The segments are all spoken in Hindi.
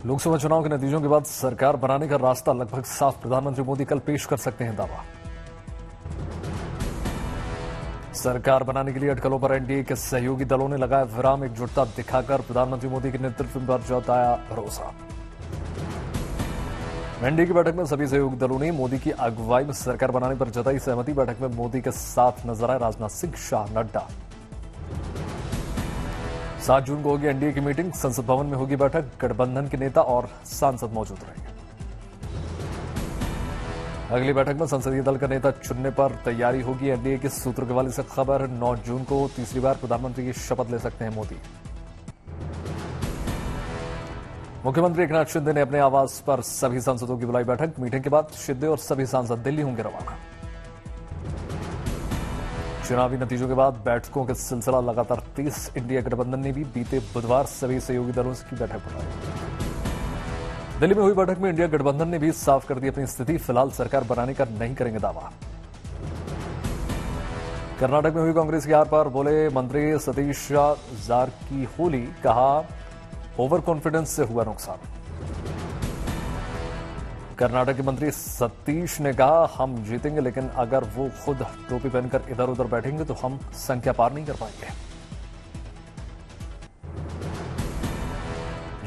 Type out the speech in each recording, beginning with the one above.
लोकसभा चुनाव के नतीजों के बाद सरकार बनाने का रास्ता लगभग साफ। प्रधानमंत्री मोदी कल पेश कर सकते हैं दावा। सरकार बनाने के लिए अटकलों पर एनडीए के सहयोगी दलों ने लगाया विराम। एकजुटता दिखाकर प्रधानमंत्री मोदी के नेतृत्व पर जताया भरोसा। एनडीए की बैठक में सभी सहयोगी दलों ने मोदी की अगुवाई में सरकार बनाने पर जताई सहमति। बैठक में मोदी के साथ नजर आए राजनाथ सिंह, शाह, नड्डा। 7 जून को होगी एनडीए की मीटिंग। संसद भवन में होगी बैठक। गठबंधन के नेता और सांसद मौजूद रहेंगे। अगली बैठक में संसदीय दल का नेता चुनने पर तैयारी होगी। एनडीए के सूत्र के हवाले से खबर। 9 जून को तीसरी बार प्रधानमंत्री की शपथ ले सकते हैं मोदी। मुख्यमंत्री एकनाथ शिंदे ने अपने आवास पर सभी सांसदों की बुलाई बैठक। मीटिंग के बाद शिंदे और सभी सांसद दिल्ली होंगे रवाना। चुनावी नतीजों के बाद बैठकों का सिलसिला लगातार तेज। इंडिया गठबंधन ने भी बीते बुधवार सभी सहयोगी दलों की बैठक बुलाई। दिल्ली में हुई बैठक में इंडिया गठबंधन ने भी साफ कर दी अपनी स्थिति। फिलहाल सरकार बनाने का नहीं करेंगे दावा। कर्नाटक में हुई कांग्रेस की हार पर बोले मंत्री सतीश जारकीहोली, कहा ओवर कॉन्फिडेंस से हुआ नुकसान। कर्नाटक के मंत्री सतीश ने कहा हम जीतेंगे, लेकिन अगर वो खुद टोपी पहनकर इधर उधर बैठेंगे तो हम संख्या पार नहीं कर पाएंगे।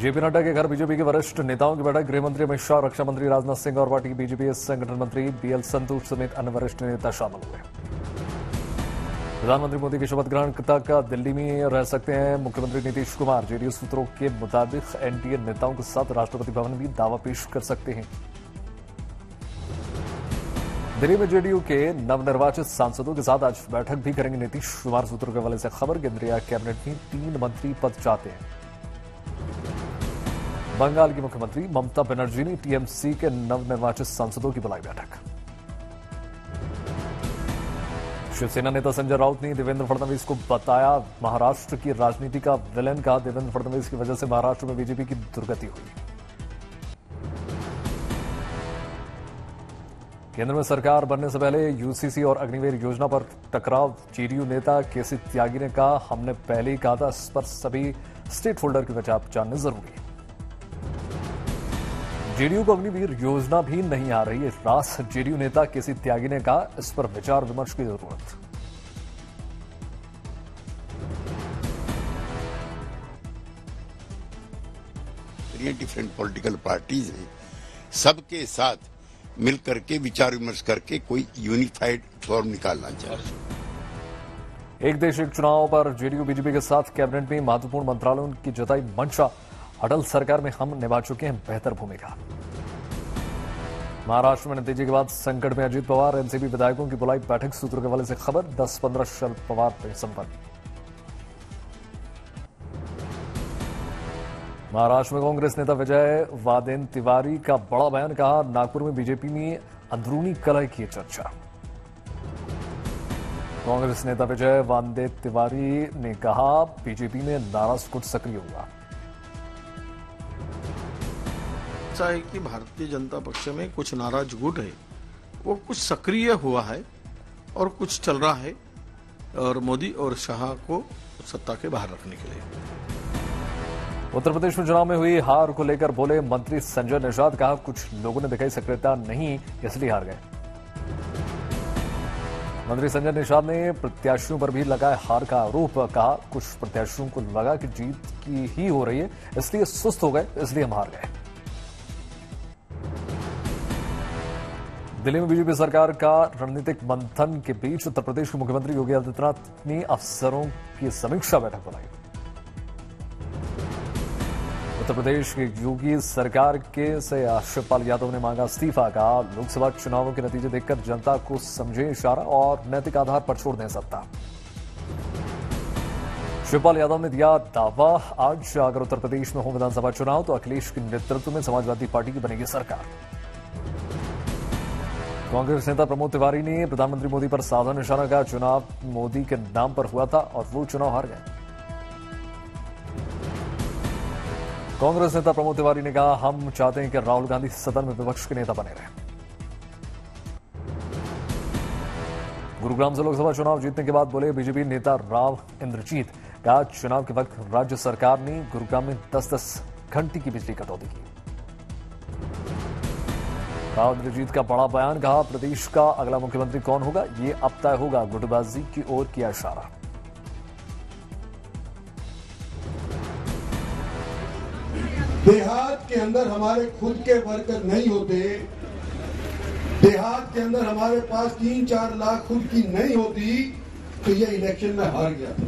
जेपी नड्डा के घर बीजेपी के वरिष्ठ नेताओं की बैठक। गृह मंत्री अमित शाह, रक्षा मंत्री राजनाथ सिंह और पार्टी के बीजेपी संगठन मंत्री बीएल संतोष समेत अन्य वरिष्ठ नेता शामिल हुए। प्रधानमंत्री मोदी की शपथ ग्रहण तक दिल्ली में रह सकते हैं मुख्यमंत्री नीतीश कुमार। जेडीयू सूत्रों के मुताबिक एनडीए नेताओं के साथ राष्ट्रपति भवन भी दावा पेश कर सकते हैं। दिल्ली में जेडीयू के नवनिर्वाचित सांसदों के साथ आज बैठक भी करेंगे नीतीश कुमार। सूत्रों के हवाले से खबर। केंद्रीय कैबिनेट में 3 मंत्री पद चाहते हैं। बंगाल की मुख्यमंत्री ममता बनर्जी ने टीएमसी के नवनिर्वाचित सांसदों की बुलाई बैठक। शिवसेना नेता संजय राउत ने देवेंद्र फडणवीस को बताया महाराष्ट्र की राजनीति का विलेन। कहा देवेंद्र फडणवीस की वजह से महाराष्ट्र में बीजेपी की दुर्गति हुई। केंद्र में सरकार बनने से पहले यूसीसी और अग्निवीर योजना पर टकराव। जेडीयू नेता केसी त्यागी ने कहा हमने पहले ही कहा था इस पर सभी स्टेक होल्डर की वजह जाननी जरूरी है। जेडीयू को अग्निवीर योजना भी नहीं आ रही है रास। जेडीयू नेता केसी त्यागी ने कहा इस पर विचार विमर्श की जरूरत। डिफरेंट पॉलिटिकल पार्टीज हैं, सबके साथ मिलकर के विचार विमर्श करके कोई यूनिफाइड फॉर्म निकालना चाहिए। एक देश एक चुनाव पर जेडीयू बीजेपी के साथ कैबिनेट में महत्वपूर्ण मंत्रालयों की जताई मंशा। अटल सरकार में हम निभा चुके हैं बेहतर भूमिका। महाराष्ट्र में नतीजे के बाद संकट में अजीत पवार। एनसीपी विधायकों की बुलाई बैठक। सूत्रों के हवाले से खबर। 10-15 शरद पवार पे संपर्क। महाराष्ट्र में कांग्रेस नेता विजय वादेन तिवारी का बड़ा बयान। कहा नागपुर में बीजेपी में अंदरूनी कलह की चर्चा। कांग्रेस नेता विजय वादेन तिवारी ने कहा बीजेपी में नाराज गुट सक्रिय हुआ। ऐसा है कि भारतीय जनता पक्ष में कुछ नाराज गुट है, वो कुछ सक्रिय हुआ है और कुछ चल रहा है और मोदी और शाह को सत्ता के बाहर रखने के लिए। उत्तर प्रदेश में चुनाव में हुई हार को लेकर बोले मंत्री संजय निषाद। कहा कुछ लोगों ने दिखाई सक्रियता नहीं इसलिए हार गए। मंत्री संजय निषाद ने प्रत्याशियों पर भी लगाया हार का आरोप। कहा कुछ प्रत्याशियों को लगा कि जीत की ही हो रही है इसलिए सुस्त हो गए, इसलिए हम हार गए। दिल्ली में बीजेपी सरकार का रणनीतिक मंथन के बीच उत्तर प्रदेश के मुख्यमंत्री योगी आदित्यनाथ ने अफसरों की समीक्षा बैठक बुलाई। उत्तर प्रदेश की योगी सरकार के से शिवपाल यादव ने मांगा इस्तीफा। का लोकसभा चुनावों के नतीजे देखकर जनता को समझे इशारा और नैतिक आधार पर छोड़ दें सत्ता। शिवपाल यादव ने दिया दावा आज अगर उत्तर प्रदेश में हो विधानसभा चुनाव तो अखिलेश के नेतृत्व में समाजवादी पार्टी की बनेगी सरकार। कांग्रेस नेता प्रमोद तिवारी ने प्रधानमंत्री मोदी पर साधा निशाना। का चुनाव मोदी के नाम पर हुआ था और वो चुनाव हार गए। कांग्रेस नेता प्रमोद तिवारी ने कहा हम चाहते हैं कि राहुल गांधी सदन में विपक्ष के नेता बने रहें। गुरुग्राम से लोकसभा चुनाव जीतने के बाद बोले बीजेपी नेता राव इंद्रजीत। कहा चुनाव के वक्त राज्य सरकार ने गुरुग्राम में 10-10 घंटे की बिजली कटौती की। राव इंद्रजीत का बड़ा बयान, कहा प्रदेश का अगला मुख्यमंत्री कौन होगा ये अब तय होगा, गुटबाजी की ओर किया इशारा। देहात के अंदर हमारे खुद के वर्कर नहीं होते, देहात के अंदर हमारे पास 3-4 लाख खुद की नहीं होती तो ये इलेक्शन में हार गया था।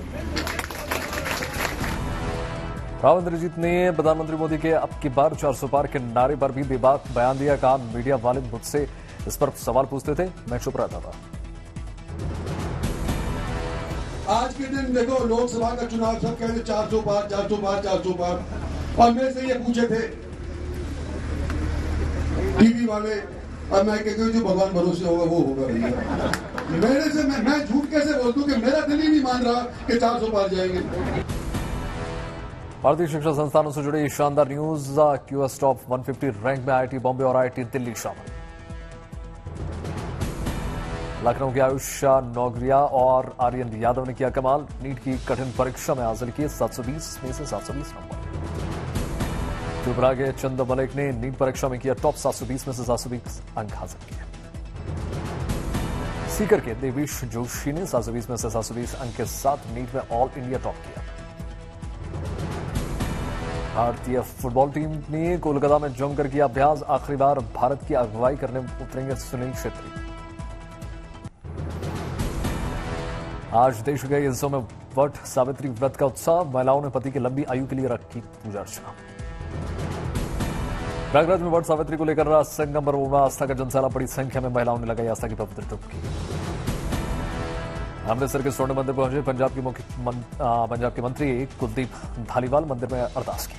राव इंद्रजीत ने प्रधानमंत्री मोदी के अब की बार 400 पार के नारे पर भी बेबाक बयान दिया। कहा मीडिया वाले मुझसे इस पर सवाल पूछते थे, मैं चुप रहता था। आज के दिन देखो लोकसभा का चुनाव, सब कहते 400 पार 400 पार 400 पार, और मेरे से ये पूछे थे टीवी वाले, अब मैं कहती हूँ जो भगवान भरोसे होगा वो होगा भैया। मेरे से मैं झूठ कैसे बोल दूं कि मेरा दिल ही नहीं मान रहा कि 400 पार जाएंगे। भारतीय शिक्षा संस्थानों से जुड़ी शानदार न्यूज, क्यूएस टॉप 150 रैंक में आईआईटी बॉम्बे और आईआईटी दिल्ली शामिल। लखनऊ के आयुष नौगरिया और आर्यन यादव ने किया कमाल, नीट की कठिन परीक्षा में हासिल किए 720 में से 720 नंबर। त्रिपुरा के चंद मलिक ने नीट परीक्षा में किया टॉप, 720 में से 720 अंक हासिल किए। सीकर के देवेश जोशी ने 720 में से 720 अंक के साथ नीट में ऑल इंडिया टॉप किया। भारतीय फुटबॉल टीम ने कोलकाता में जमकर किया अभ्यास, आखिरी बार भारत की अगुवाई करने उतरेंगे सुनील छेत्री। आज देश के हिस्सों में वट सावित्री व्रत का उत्साह, महिलाओं ने पति की लंबी आयु के लिए रखी पूजा अर्चना। प्रयागराज में वट सावित्री को लेकर संगम पर उमड़ा आस्था का जनसैलाब, बड़ी संख्या में महिलाओं ने लगाई आस्था की पवित्र डुबकी। अमृतसर के स्वर्ण मंदिर पहुंचे पंजाब के मंत्री कुलदीप धालीवाल, मंदिर में अरदास की।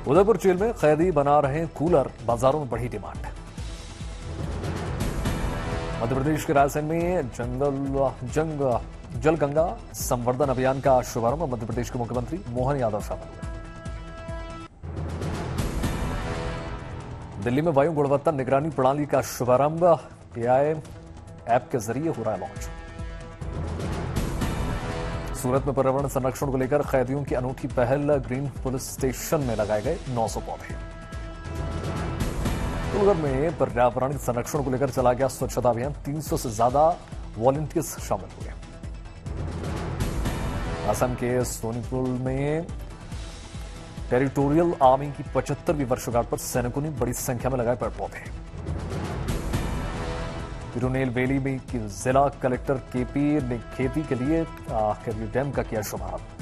उदयपुर जेल में कैदी बना रहे कूलर, बाजारों में बढ़ी डिमांड। मध्य प्रदेश के रायसेन में जल गंगा संवर्धन अभियान का शुभारंभ, मध्य प्रदेश के मुख्यमंत्री मोहन यादव शामिल हुए। दिल्ली में वायु गुणवत्ता निगरानी प्रणाली का शुभारंभ, पीआई ऐप के जरिए हो रहा है लॉन्च। सूरत में पर्यावरण संरक्षण को लेकर कैदियों की अनूठी पहल, ग्रीन पुलिस स्टेशन में लगाए गए 900 पौधे। कुलगढ़ में पर्यावरण संरक्षण को लेकर चला गया स्वच्छता अभियान, 300 से ज्यादा वॉलंटियर्स शामिल हुए। असम के सोनीपुर में टेरिटोरियल आर्मी की 75वीं वर्षगांठ पर सैनिकों ने बड़ी संख्या में लगाए पेड़ पौधे। तिरुनेलवेली में जिला कलेक्टर केपी ने खेती के लिए डैम का किया शुभारंभ।